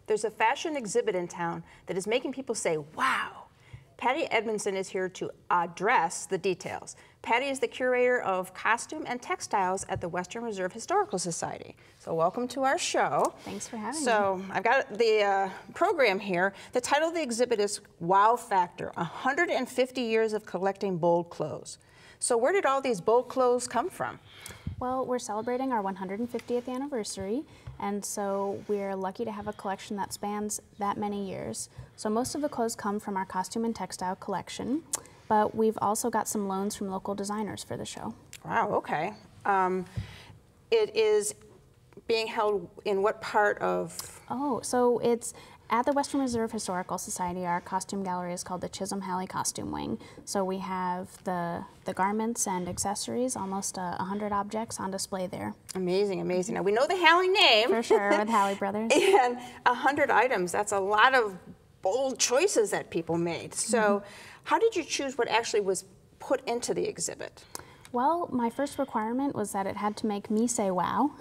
There's a fashion exhibit in town that is making people say, wow. Patty Edmondson is here to address the details. Patty is the curator of costume and textiles at the Western Reserve Historical Society. So welcome to our show. Thanks for having me. So I've got the program here. The title of the exhibit is Wow Factor, 150 Years of Collecting Bold Clothes. So where did all these bold clothes come from? Well, we're celebrating our 150th anniversary, and so we're lucky to have a collection that spans that many years. So most of the clothes come from our costume and textile collection, but we've also got some loans from local designers for the show. Wow, okay. It is being held in what part of? Oh, so it's at the Western Reserve Historical Society. Our costume gallery is called the Chisholm Halley Costume Wing. So we have the garments and accessories, almost 100 objects on display there. Amazing, amazing. Now we know the Halley name. For sure, with Halley Brothers. And 100 items, that's a lot of bold choices that people made. So how did you choose what actually was put into the exhibit? Well, my first requirement was that it had to make me say wow,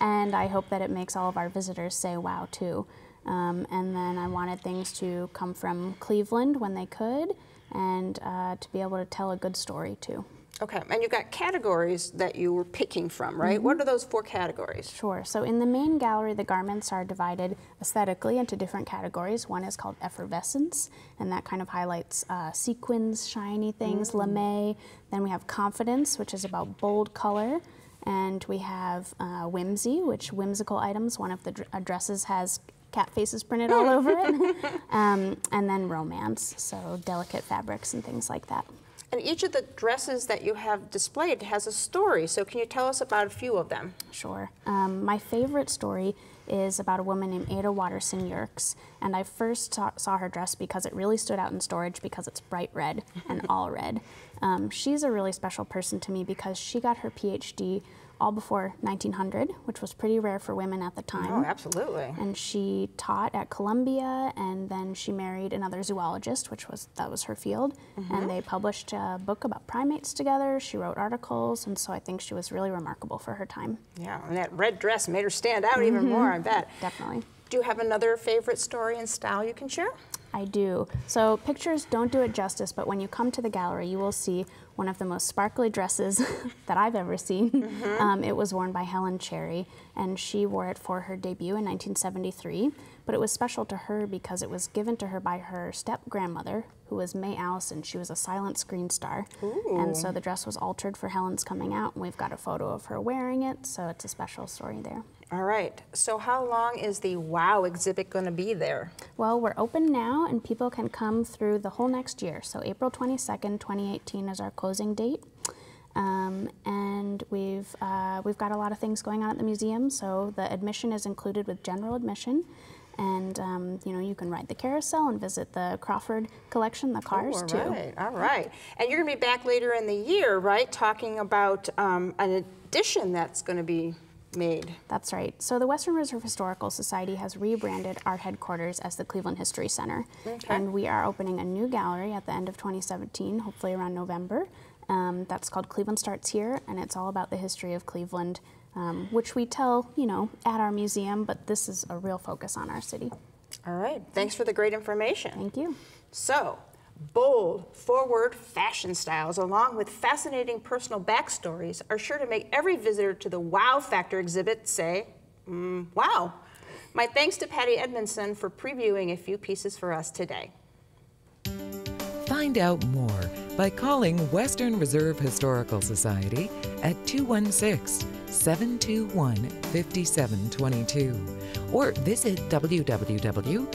and I hope that it makes all of our visitors say wow too. And then I wanted things to come from Cleveland when they could, and to be able to tell a good story too. Okay, and you've got categories that you were picking from, right? What are those 4 categories? Sure, so in the main gallery, the garments are divided aesthetically into different categories. One is called effervescence, and that kind of highlights sequins, shiny things, lame. Then we have confidence, which is about bold color. And we have whimsy, which whimsical items. One of the dresses has cat faces printed all over it. And then romance, so delicate fabrics and things like that. And each of the dresses that you have displayed has a story, so can you tell us about a few of them? Sure. My favorite story is about a woman named Ada Watterson Yerkes, and I first saw her dress because it really stood out in storage because it's bright red and all red. She's a really special person to me because she got her PhD all before 1900, which was pretty rare for women at the time. Oh, absolutely. And she taught at Columbia, and then she married another zoologist, that was her field. And they published a book about primates together. She wrote articles, and so I think she was really remarkable for her time. Yeah, and that red dress made her stand out even more, I bet. Definitely. Do you have another favorite story and style you can share? I do. So pictures don't do it justice, but when you come to the gallery, you will see one of the most sparkly dresses that I've ever seen. It was worn by Helen Cherry, and she wore it for her debut in 1973. But it was special to her because it was given to her by her step-grandmother, who was May Allison. She was a silent screen star. Ooh. And so the dress was altered for Helen's coming out, and we've got a photo of her wearing it, so it's a special story there. All right, so how long is the WOW exhibit going to be there? Well, we're open now, and people can come through the whole next year. So April 22nd, 2018 is our closing date. And we've got a lot of things going on at the museum, so the admission is included with general admission. And you know, you can ride the carousel and visit the Crawford collection, the cars too. All right. And you're going to be back later in the year, right, talking about an addition that's going to be made. That's right. So the Western Reserve Historical Society has rebranded our headquarters as the Cleveland History Center. Okay. And we are opening a new gallery at the end of 2017, hopefully around November. That's called Cleveland Starts Here, and it's all about the history of Cleveland, which we tell, you know, at our museum, but this is a real focus on our city. All right. Thanks for the great information. Thank you. So, bold, forward fashion styles, along with fascinating personal backstories, are sure to make every visitor to the Wow Factor exhibit say, wow. My thanks to Patty Edmondson for previewing a few pieces for us today. Find out more by calling Western Reserve Historical Society at 216-721-5722 or visit www.wrhs.org.